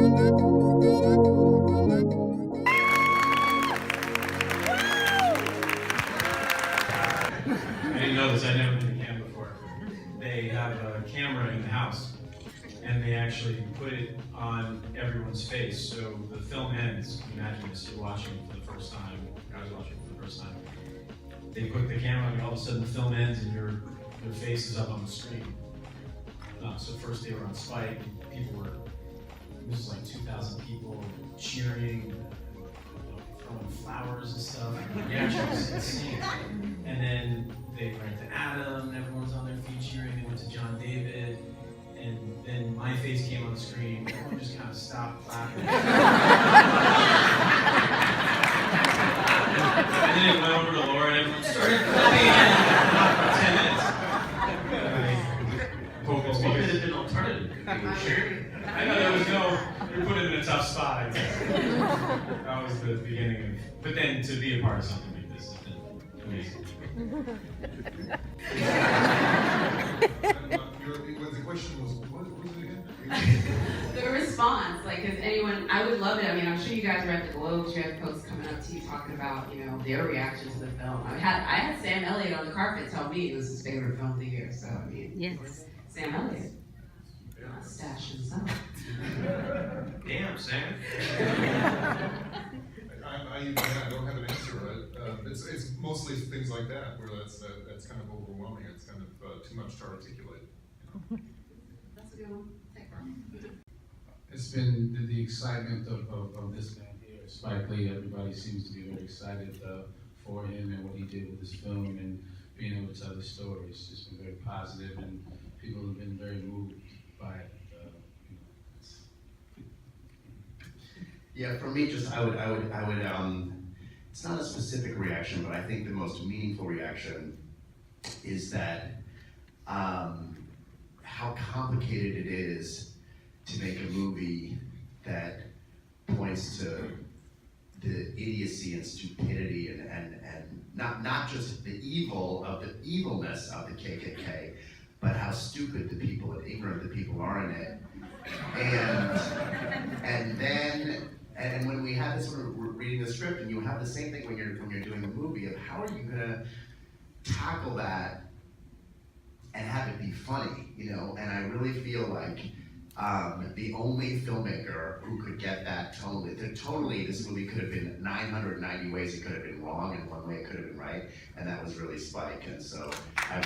didn't know this, I'd never been to Canada before. They have a camera in the house, and they actually put it on everyone's face. So the film ends, imagine this, you're watching it for the first time, I was watching it for the first time. They put the camera on, and all of a sudden the film ends, and your face is up on the screen. So first they were on Spike, people were, this was like 2,000 people cheering, throwing flowers and stuff. The reaction was insane. And then they went to Adam, everyone's on their feet cheering. They went to John David, and then my face came on the screen. Everyone just kind of stopped clapping. And then it went over to Laura, and everyone started clapping for 10 minutes. What could have been an alternative? I know there was no, you're put in a tough spot, I guess. That was the beginning of, but then to be a part of something like this has been amazing. The question was, what was it again? The response, like, is anyone, I would love it. I mean, I'm sure you guys are at the Globes, you had folks coming up to you talking about, you know, their reaction to the film. I had Sam Elliott on the carpet tell me it was his favorite film of the year, so I mean, yes. Sam Elliott. Stash himself. Damn, Sam. I don't have an answer. It's mostly things like that where that's kind of overwhelming. It's kind of too much to articulate. You know? That's a good one. Take her. It's been the excitement of this man here, Spike Lee. Everybody seems to be very excited for him and what he did with his film and being able to tell his story. It's just been very positive, and people have been very moved by it. Yeah, for me, just I would. It's not a specific reaction, but I think the most meaningful reaction is that how complicated it is to make a movie that points to the idiocy and stupidity and not just the evilness of the KKK, but how stupid the people and ignorant the people are in it. And when we have this, we're reading the script, and you have the same thing when you're doing a movie of how are you gonna tackle that and have it be funny, you know? And I really feel like the only filmmaker who could get that totally, this movie could have been 990 ways it could have been wrong, and one way it could have been right, and that was really Spike. And so I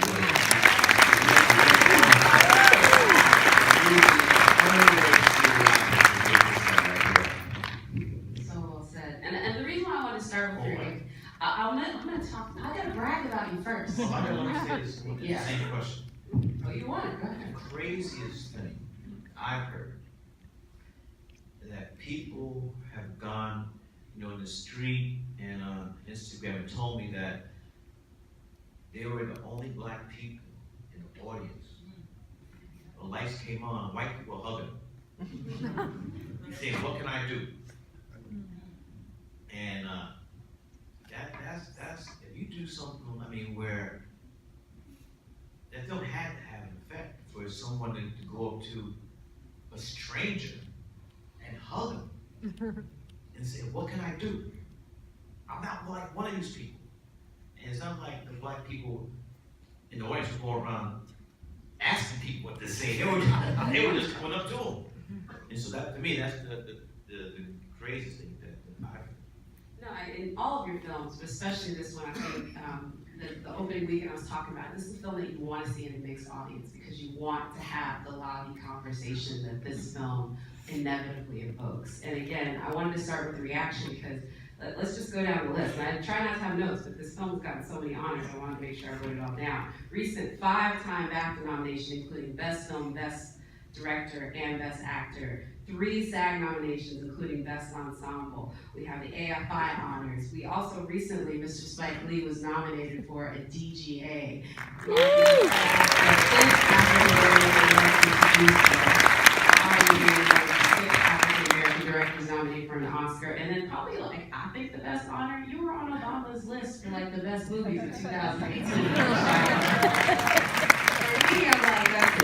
So well said. And the reason why I want to start with you, I'm gonna talk. I gotta brag about you first. Well, I don't understand this. Yeah. Same question. Oh, you want it? Go ahead. The craziest thing I've heard that people have gone, you know, in the street and on Instagram and told me that they were the only black people in the audience. The lights came on, white people hugging them. Saying, what can I do? And that's if you do something, I mean, where that film had to have an effect for someone to go up to a stranger and hug him and say, what can I do? I'm not like one of these people. And it's not like the black people in the audience were going around asking people what to say. They were just coming up to them. And so that, to me, that's the craziest thing that I've heard. No, in all of your films, but especially this one, I think the opening weekend I was talking about, this is a film that you want to see in a mixed audience because you want to have the lobby conversation that this film inevitably evokes. And again, I wanted to start with the reaction because let's just go down the list. And I try not to have notes, but this film's gotten so many honors, I wanted to make sure I wrote it all down. Recent 5-time BAFTA nomination, including Best Film, Best Director, and Best Actor. 3 SAG nominations, including Best Ensemble. We have the AFI honors. We also recently, Mr. Spike Lee was nominated for a DGA. African-American directors nominated for an Oscar. And then probably, like, I think the best honor, you were on Obama's list for, like, the best movies of 2018. For me, I'm like, that's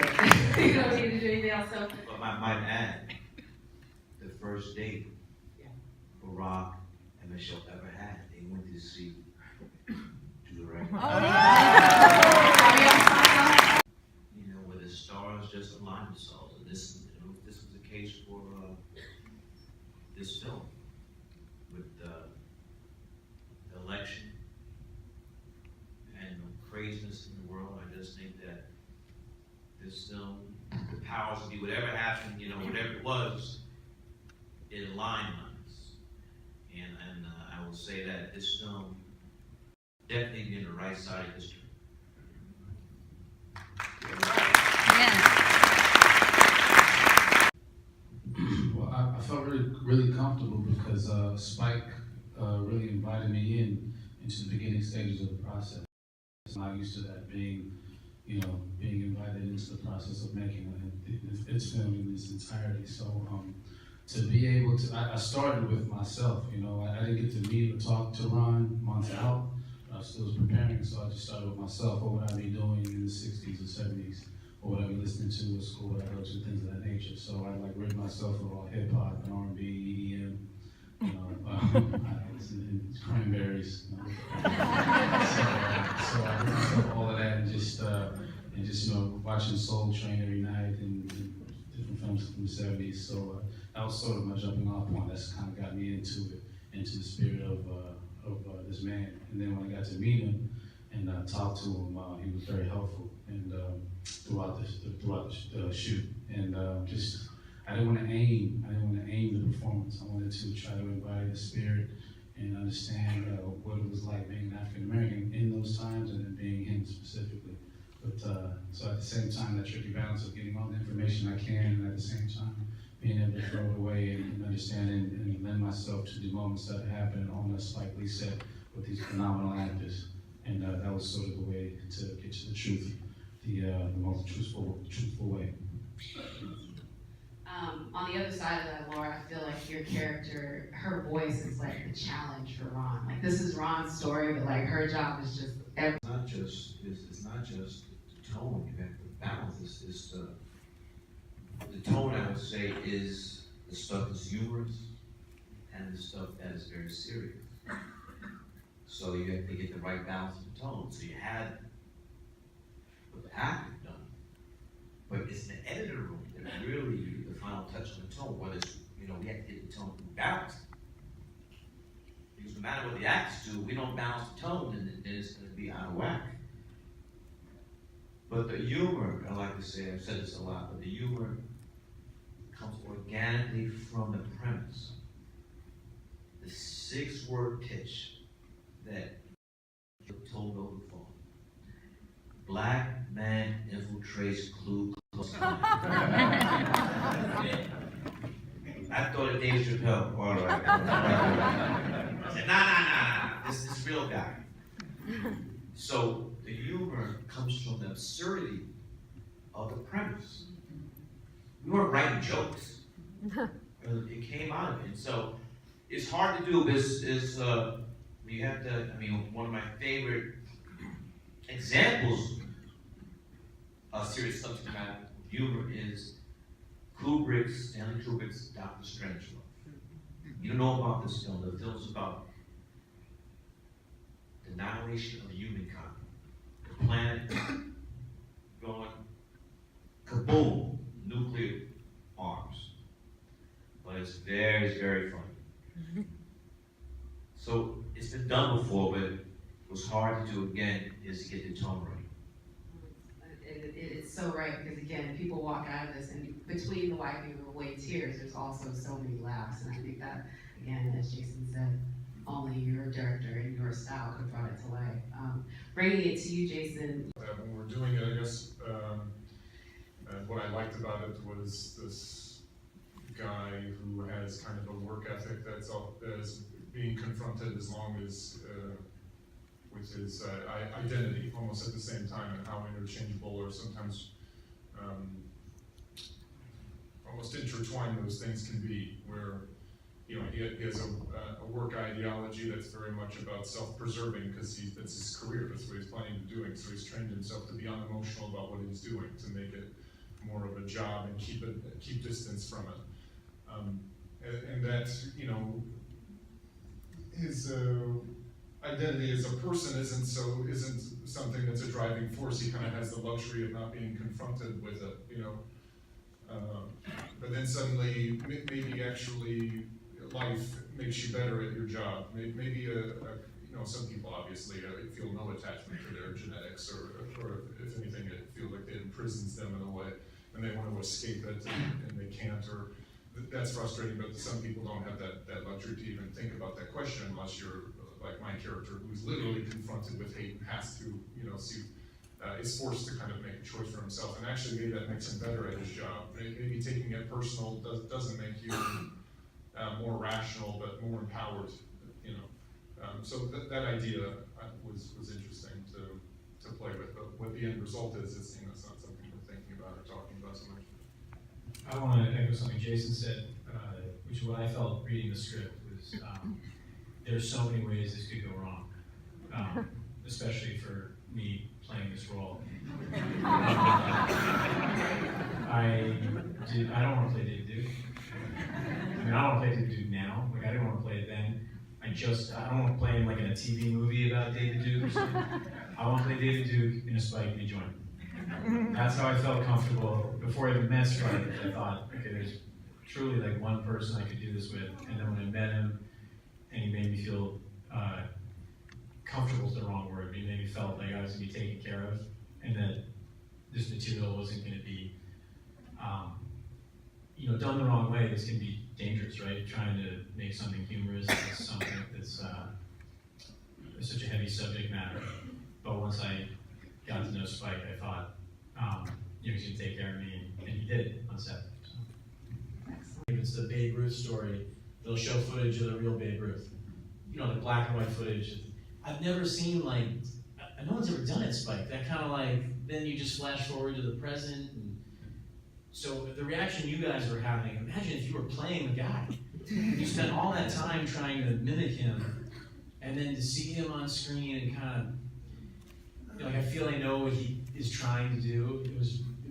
it. You don't need to do anything else. So, But I might add, the first date Yeah. Barack and Michelle ever had. They went to see Do the Right. You know, where the stars just aligned themselves, and this, you know, this was the case for this film with the election and the craziness in the world. I just think that this film, the powers to be, whatever happened, you know, whatever it was, it aligned us. And I will say that this film definitely be on the right side of history. Well, I felt really comfortable because Spike really invited me into the beginning stages of the process. I'm not used to that, being invited into the process of making its film in its entirety. So to be able to, I started with myself. I didn't get to meet or talk to Ron months out. I still was preparing, so I just started with myself. What would I be doing in the 60s or 70s? What would I be listening to at school? Would I go to things of that nature? So I read myself about hip hop and R&B, EDM. I listened to Cranberries. So I read myself all of that and just watching Soul Train every night and different films from the 70s. So that was sort of my jumping off point. That's kind of got me into the spirit of this man. And then when I got to meet him and talk to him, he was very helpful and throughout the shoot. And I didn't want to aim the performance. I wanted to try to embody the spirit and understand what it was like being an African American in those times and then being him specifically. But so at the same time, that tricky balance of getting all the information I can, and at the same time being able to throw it away and understand and lend myself to the moments that happen on the Spike Lee set with these phenomenal actors. And that was sort of the way to get to the truth, the most truthful way. On the other side of that, Laura, I feel like your character, her voice is like the challenge for Ron. Like, this is Ron's story, but like her job is just everything. It's not just the tone. You have to balance this. The tone, I would say, is the stuff that's humorous and the stuff that is very serious. So you have to get the right balance of the tone. So you had what the actor done, but it's in the editor room that really the final touch on the tone. Whether it's, we have to get the tone balanced. Because no matter what the actors do, we don't balance the tone, then it's going to be out of whack. But the humor, I like to say, I've said this a lot, but the humor comes organically from the premise. The 6-word pitch that told over the phone. Black man infiltrates Ku Klux Klan. I thought of Dave Chappelle. All right. I said, nah. This is real guy. So the humor comes from the absurdity of the premise. We weren't writing jokes. It came out of it. And so it's hard to do this. You have to, one of my favorite examples of serious subject matter humor is Stanley Kubrick's Dr. Strangelove. You don't know about this film. The film's about the annihilation of humankind. The planet going kaboom, nuclear arms. But it's very, very funny. So it's been done before, but what's hard to do again is to get the tone right. It's so right, because again, people walk out of this and between the wiping away tears, there's also so many laughs. And I think that, again, as Jason said, only your director and your style could have brought it to life. Bringing it to you, Jason. When we're doing it, I guess what I liked about it was this guy who has kind of a work ethic that's being confronted as long as with his identity almost at the same time, and how interchangeable or sometimes almost intertwined those things can be, where he has a work ideology that's very much about self-preserving, because that's his career, that's what he's planning to doing. So he's trained himself to be unemotional about what he's doing, to make it more of a job and keep distance from it. and that, you know, his identity as a person isn't something that's a driving force. He kind of has the luxury of not being confronted with it, you know. But then suddenly, maybe actually life makes you better at your job. Maybe you know, some people obviously feel no attachment to their genetics, or if anything, it feels like it imprisons them in a way, and they want to escape it and they can't, or that's frustrating. But some people don't have that luxury to even think about that question unless you're like my character, who's literally confronted with hate and has to, you know, is forced to kind of make a choice for himself. And actually, maybe that makes him better at his job. Maybe taking it personal doesn't make you more rational, but more empowered, you know. So that idea was interesting to play with. But what the end result is, you know, it's not something we're thinking about or talking about so much. I want to echo something Jason said, which is what I felt reading the script was, there's so many ways this could go wrong, especially for me playing this role. I don't want to play David Duke. I mean, I don't want to play David Duke now. Like, I didn't want to play it then. I don't want to play him like in a TV movie about David Duke or something. I want to play David Duke in a Spike Lee joint. That's how I felt comfortable before I even met Spike. I thought, okay, there's truly like one person I could do this with. And then when I met him, and he made me feel comfortable is the wrong word, but he made me felt like I was going to be taken care of, and that this material wasn't going to be, you know, done the wrong way. This can be dangerous, right? Trying to make something humorous is something that's such a heavy subject matter. But once I got to know Spike, I thought, you know, he's going to take care of me, and he did on set. So. If it's the Babe Ruth story, they'll show footage of the real Babe Ruth. You know, the black and white footage. I've never seen, like, no one's ever done it, Spike. That kind of like, then you just flash forward to the present. And so the reaction you guys were having, imagine if you were playing the guy. You spent all that time trying to mimic him, and then to see him on screen and kind of, you know, like, I feel I know what he is trying to do. It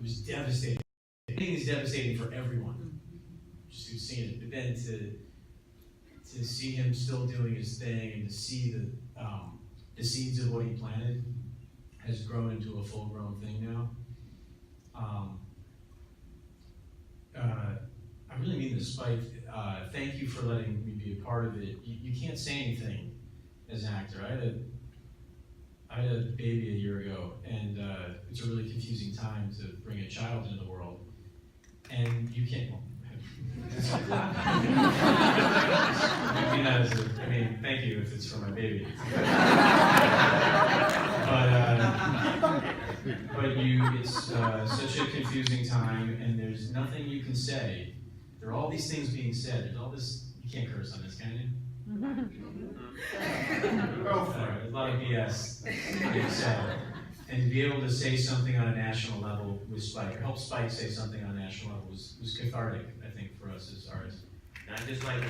was devastating. I think it's devastating for everyone, just who's seen it. But then to see him still doing his thing, and to see the seeds of what he planted has grown into a full-grown thing now. I really mean this, Spike. Thank you for letting me be a part of it. You can't say anything as an actor. I had a baby a year ago, and it's a really confusing time to bring a child into the world, and you can't. I mean, thank you if it's for my baby. But it's such a confusing time, and there's nothing you can say. There are all these things being said. There's all this. You can't curse on this, can you? There's a lot of BS being said. And to be able to say something on a national level with Spike, or help Spike say something on a national level, was cathartic, I think, for us as artists. And I just like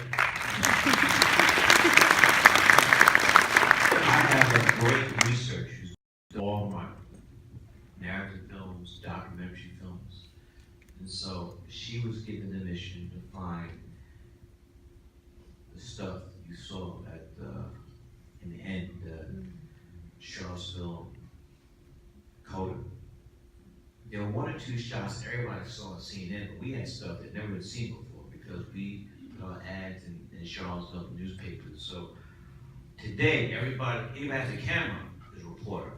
I have a great researcher who's done all my narrative films, documentary films. And so she was given the mission to find the stuff you saw at in the end, Charlottesville, Coda. There were one or two shots everybody saw on CNN, but we had stuff that never been seen before because we put our ads in Charlottesville newspapers. So today, anybody has a camera is a reporter.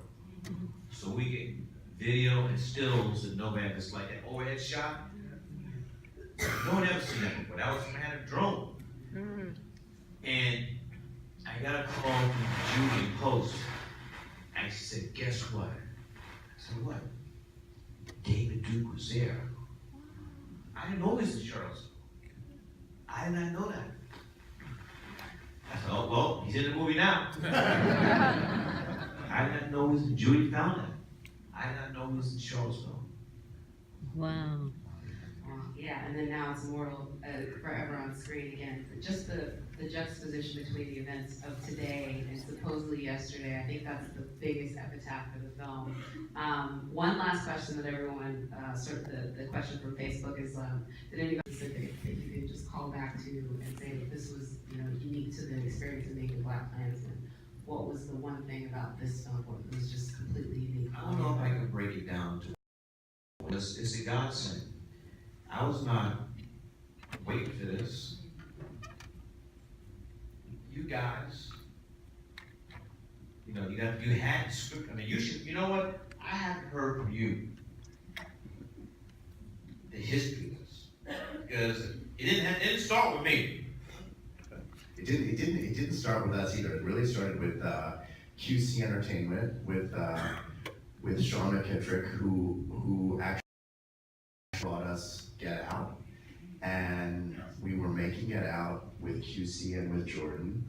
So we get video and stills that nobody ever like that overhead shot. No one ever seen that before. That was from a drone. And I got a call from Julie Post, and she said, "Guess what?" I said, "What?" David Duke was there. I didn't know he was in Charlottesville. I did not know that. I said, "Oh, well, he's in the movie now." I did not know he was in Julie found that. I did not know he was in Charlottesville. Wow. Yeah, and then now it's immortal, forever on screen again. Just the juxtaposition between the events of today and supposedly yesterday, I think that's the biggest epitaph for the film. One last question that everyone, the question from Facebook is, did anybody specific that you could just call back to to and say that this was, you know, unique to the experience of making BLACKKKLANSMAN, what was the one thing about this film that was just completely unique? I don't know if I can break it down to, it's a godsend. I was not waiting for this. You guys, you know, you had script, I mean, you know what? I haven't heard from you the history of this, because it didn't start with me. It didn't start with us either. It really started with QC Entertainment, with Sean McKittrick, who actually brought us Get Out, and we were making Get Out with QC and with Jordan,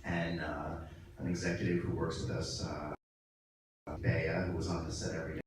and an executive who works with us, Bea, who was on the set every day.